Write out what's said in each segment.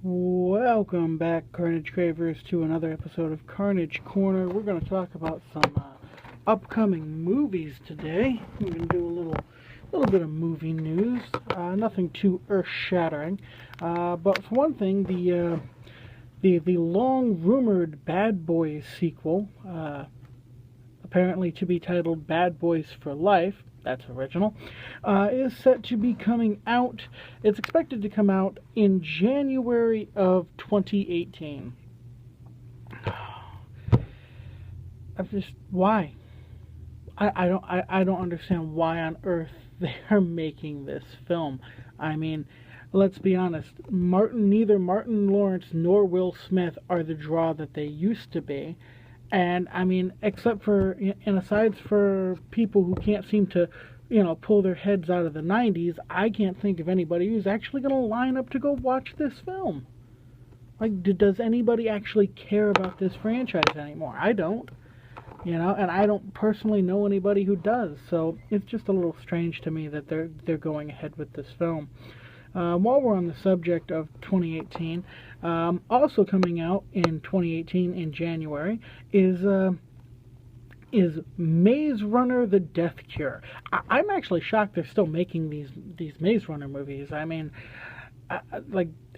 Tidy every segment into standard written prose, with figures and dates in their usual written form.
Welcome back, Carnage Cravers, to another episode of Carnage Corner. We're going to talk about some upcoming movies today. We're going to do a little bit of movie news. Nothing too earth-shattering, but for one thing, the long-rumored Bad Boys sequel, apparently to be titled Bad Boys for Life. That's original, is set to be coming out. It's expected to come out in January of 2018. Why? I don't understand why on earth they are making this film. I mean, let's be honest. Neither Martin Lawrence nor Will Smith are the draw that they used to be. And, I mean, except for, and aside for people who can't seem to, pull their heads out of the 90s, I can't think of anybody who's actually going to line up to go watch this film. Like, does anybody actually care about this franchise anymore? I don't. And I don't personally know anybody who does. So, it's just a little strange to me that they're going ahead with this film. While we're on the subject of 2018, also coming out in 2018 in January is Maze Runner: The Death Cure. I'm actually shocked they're still making these Maze Runner movies. I mean,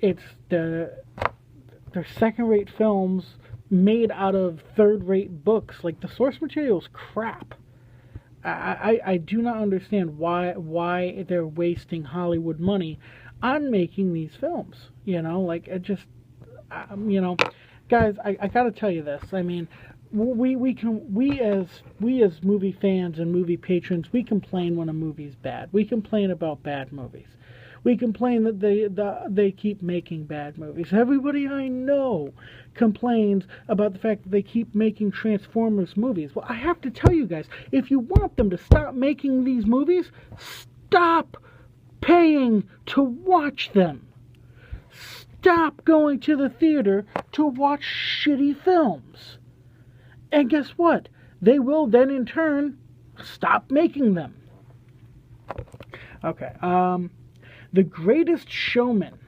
it's they're second-rate films made out of third-rate books. Like, the source material's crap. I do not understand why they're wasting Hollywood money on making these films. It just, guys, I gotta tell you this. I mean, we as movie fans and movie patrons, we complain when a movie's bad. We complain about bad movies. We complain that they keep making bad movies. Everybody I know complains about the fact that they keep making Transformers movies. Well, I have to tell you guys, if you want them to stop making these movies, stop paying to watch them. Stop going to the theater to watch shitty films. And guess what? They will then in turn stop making them. Okay, The Greatest Showman.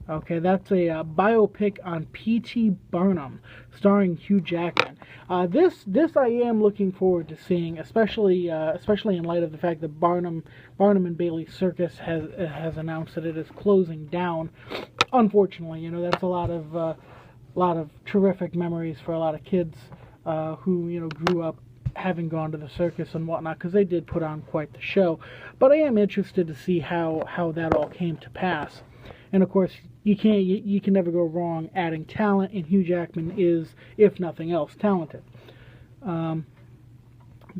Okay, that's a biopic on P.T. Barnum, starring Hugh Jackman. This I am looking forward to seeing, especially in light of the fact that Barnum and Bailey Circus has announced that it is closing down. Unfortunately, that's a lot of terrific memories for a lot of kids who grew up having gone to the circus and whatnot, because they did put on quite the show. But I am interested to see how that all came to pass. And of course, you can never go wrong adding talent, and Hugh Jackman is, if nothing else, talented. Go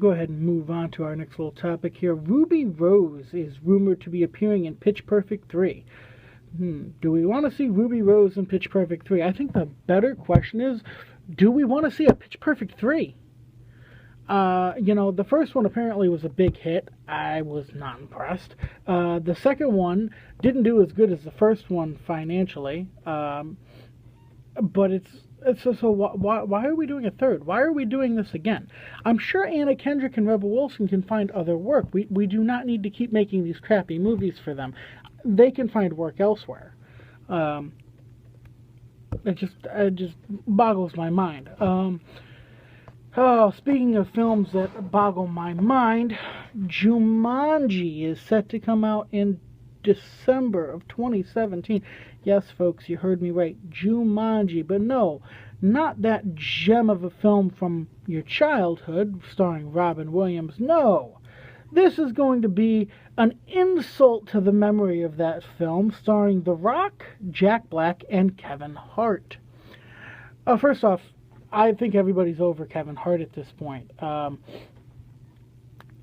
ahead and move on to our next little topic here. Ruby Rose is rumored to be appearing in Pitch Perfect 3. Do we want to see Ruby Rose in Pitch Perfect 3? I think the better question is, do we want to see a Pitch Perfect 3? The first one apparently was a big hit. I was not impressed. The second one didn't do as good as the first one financially. But why are we doing a third? Why are we doing this again? I'm sure Anna Kendrick and Rebel Wilson can find other work. We do not need to keep making these crappy movies for them. They can find work elsewhere. It just boggles my mind. Speaking of films that boggle my mind, Jumanji is set to come out in December of 2017. Yes, folks, you heard me right. Jumanji. But no, not that gem of a film from your childhood starring Robin Williams. No. This is going to be an insult to the memory of that film starring The Rock, Jack Black, and Kevin Hart. First off, I think everybody's over Kevin Hart at this point.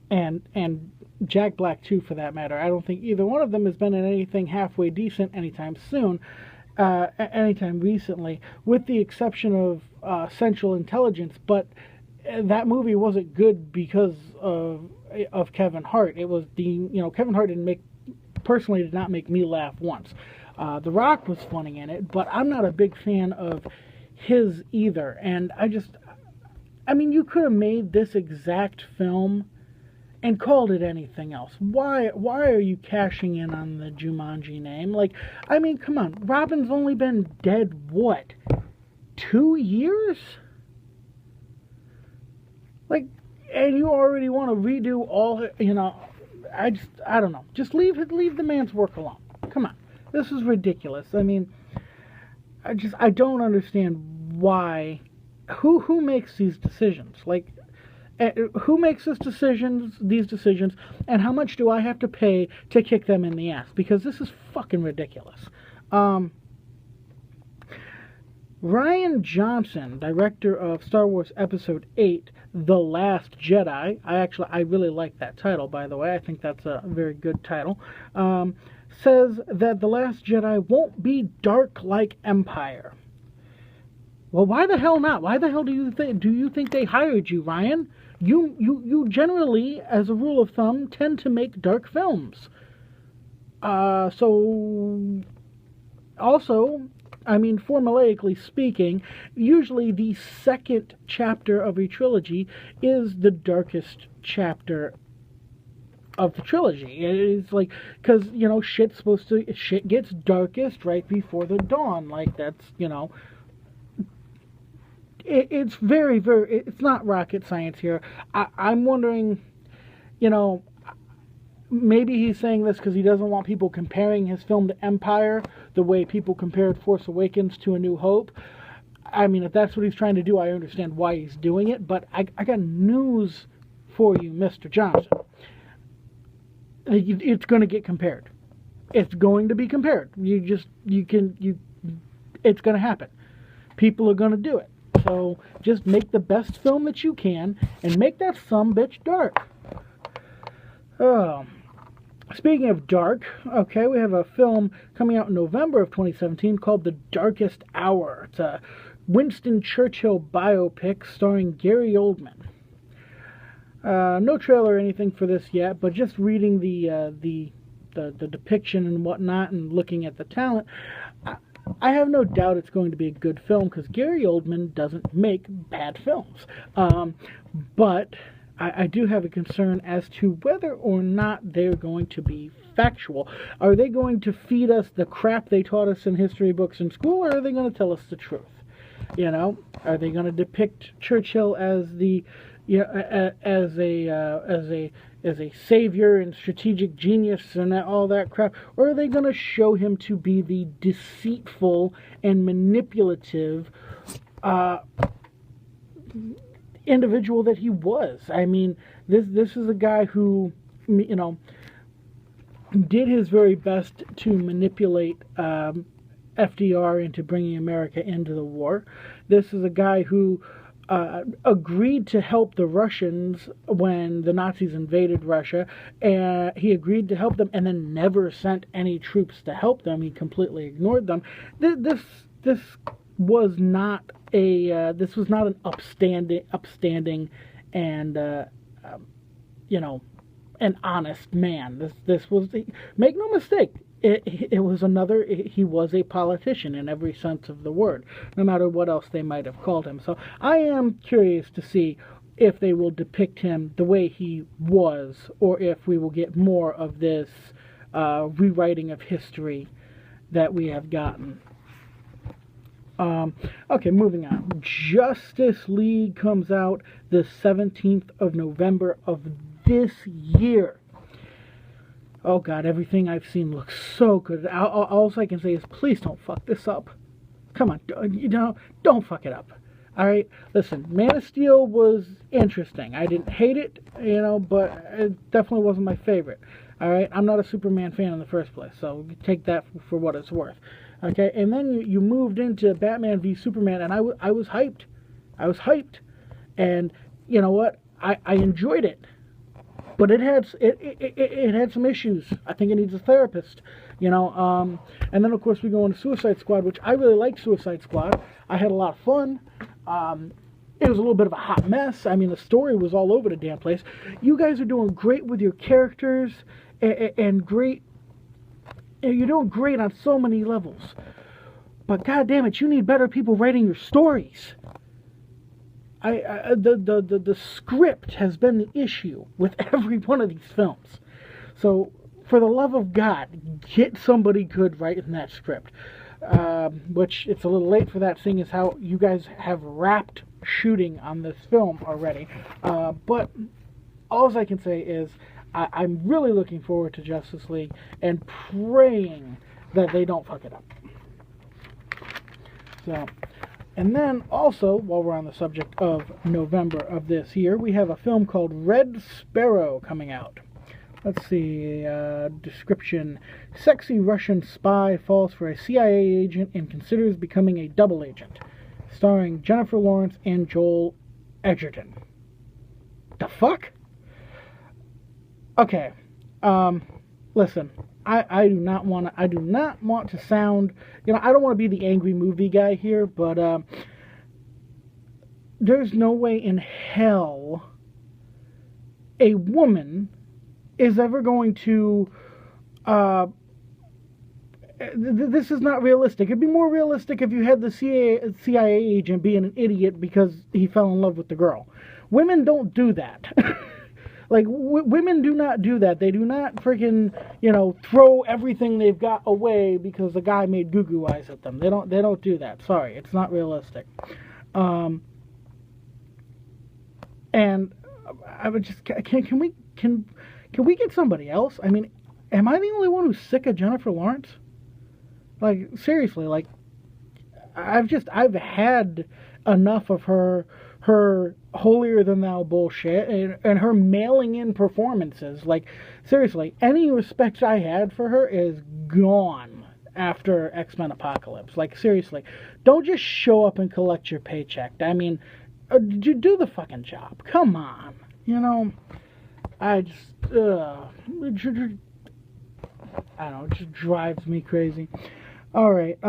And Jack Black, too, for that matter. I don't think either one of them has been in anything halfway decent anytime soon, anytime recently, with the exception of Central Intelligence. But that movie wasn't good because of Kevin Hart. It was Kevin Hart did not make me laugh once. The Rock was funny in it, but I'm not a big fan of his either. And you could have made this exact film and called it anything else. Why are you cashing in on the Jumanji name? Like, I mean, come on. Robin's only been dead, what, 2 years? Like, and you already want to redo all, you know, I don't know. Just leave the man's work alone. Come on. This is ridiculous. I mean, I don't understand why, who makes these decisions? Like, who makes these decisions, and how much do I have to pay to kick them in the ass? Because this is fucking ridiculous. Rian Johnson, director of Star Wars Episode 8, The Last Jedi, I really like that title, by the way. I think that's a very good title. Says that The Last Jedi won't be dark like Empire. Well, why the hell not? Why the hell do you think they hired you, Ryan? You generally, as a rule of thumb, tend to make dark films. So also, I mean, formulaically speaking, usually the second chapter of a trilogy is the darkest chapter of the trilogy. It's like, because, you know, shit gets darkest right before the dawn. Like, that's, you know, it's very, very, it's not rocket science here. I'm wondering, you know, maybe he's saying this because he doesn't want people comparing his film to Empire the way people compared Force Awakens to A New Hope. I mean, if that's what he's trying to do, I understand why he's doing it, but I got news for you, Mr. Johnson. It's going to get compared. It's going to be compared. It's going to happen. People are going to do it. So just make the best film that you can and make that sumbitch dark. Speaking of dark, okay, we have a film coming out in November of 2017 called The Darkest Hour. It's a Winston Churchill biopic starring Gary Oldman. No trailer or anything for this yet, but just reading the depiction and whatnot and looking at the talent, I have no doubt it's going to be a good film because Gary Oldman doesn't make bad films. But I do have a concern as to whether or not they're going to be factual. Are they going to feed us the crap they taught us in history books in school, or are they going to tell us the truth? You know, are they going to depict Churchill as the, you know, as a savior and strategic genius and all that crap, or are they going to show him to be the deceitful and manipulative individual that he was? I mean, this is a guy who, you know, did his very best to manipulate FDR into bringing America into the war. This is a guy who agreed to help the Russians when the Nazis invaded Russia, and he agreed to help them and then never sent any troops to help them. He completely ignored them. This was not an upstanding and you know, an honest man. This was, make no mistake, it was he was a politician in every sense of the word, no matter what else they might have called him. So I am curious to see if they will depict him the way he was, or if we will get more of this rewriting of history that we have gotten. Okay, moving on. Justice League comes out the 17th of November of this year. Oh God, everything I've seen looks so good. All I can say is, please don't fuck this up. Come on, you know, don't fuck it up. All right, listen, Man of Steel was interesting. I didn't hate it, you know, but it definitely wasn't my favorite. All right, I'm not a Superman fan in the first place, so take that for what it's worth. Okay, and then you moved into Batman v Superman, and I was hyped. I was hyped, and you know what? I enjoyed it. But it had some issues. I think it needs a therapist, you know. And then, of course, we go into Suicide Squad, which I really liked Suicide Squad. I had a lot of fun. It was a little bit of a hot mess. I mean, the story was all over the damn place. You guys are doing great with your characters, and great. You're doing great on so many levels. But God damn it, you need better people writing your stories. the script has been the issue with every one of these films. So, for the love of God, get somebody good writing that script. Which it's a little late for that, seeing as how you guys have wrapped shooting on this film already. But all I can say is I'm really looking forward to Justice League and praying that they don't fuck it up. So, and then also, while we're on the subject of November of this year, we have a film called Red Sparrow coming out. Let's see, description. Sexy Russian spy falls for a CIA agent and considers becoming a double agent. Starring Jennifer Lawrence and Joel Edgerton. The fuck? Okay. Listen, I do not want to sound, I don't want to be the angry movie guy here, but there's no way in hell a woman is ever going to, this is not realistic. It'd be more realistic if you had the CIA agent being an idiot because he fell in love with the girl. Women don't do that. Like, women do not do that. They do not freaking, throw everything they've got away because the guy made goo-goo eyes at them. They don't do that. Sorry, it's not realistic. And I would just, can we get somebody else? I mean, am I the only one who's sick of Jennifer Lawrence? Like, seriously, like, I've had enough of her holier-than-thou bullshit and her mailing-in performances. Like, seriously, any respect I had for her is gone after X-Men Apocalypse. Like, seriously, don't just show up and collect your paycheck. I mean, do the fucking job. Come on. I just, I don't know, it just drives me crazy. Alright,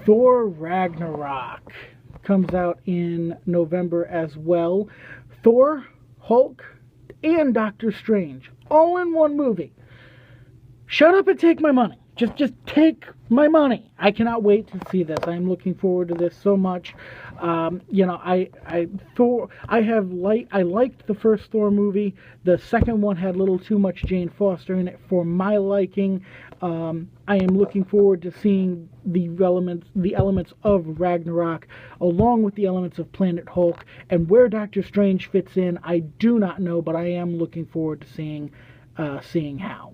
Thor Ragnarok comes out in November as well. Thor, Hulk, and Doctor Strange, all in one movie. Shut up and take my money. Just take my money. I cannot wait to see this. I'm looking forward to this so much. I liked the first Thor movie. The second one had a little too much Jane Foster in it for my liking. I am looking forward to seeing the elements of Ragnarok, along with the elements of Planet Hulk, and where Doctor Strange fits in. I do not know, but I am looking forward to seeing how.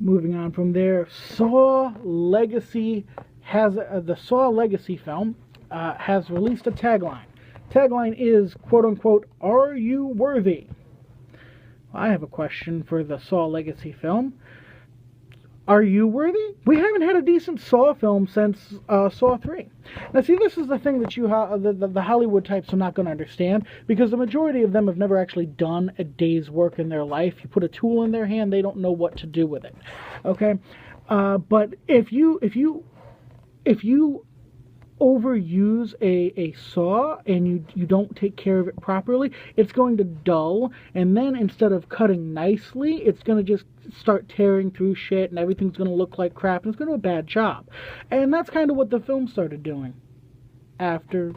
Moving on from there, Saw Legacy the Saw Legacy film has released a tagline. Tagline is, quote unquote, "Are you worthy?" I have a question for the Saw Legacy film. Are you worthy? We haven't had a decent Saw film since Saw 3. Now, see, this is the thing that the Hollywood types are not going to understand, because the majority of them have never actually done a day's work in their life. You put a tool in their hand, they don't know what to do with it. Okay, but if you overuse a saw and you don't take care of it properly, it's going to dull, and then instead of cutting nicely, it's going to just start tearing through shit, and everything's going to look like crap, and it's going to do a bad job. And that's kind of what the film started doing after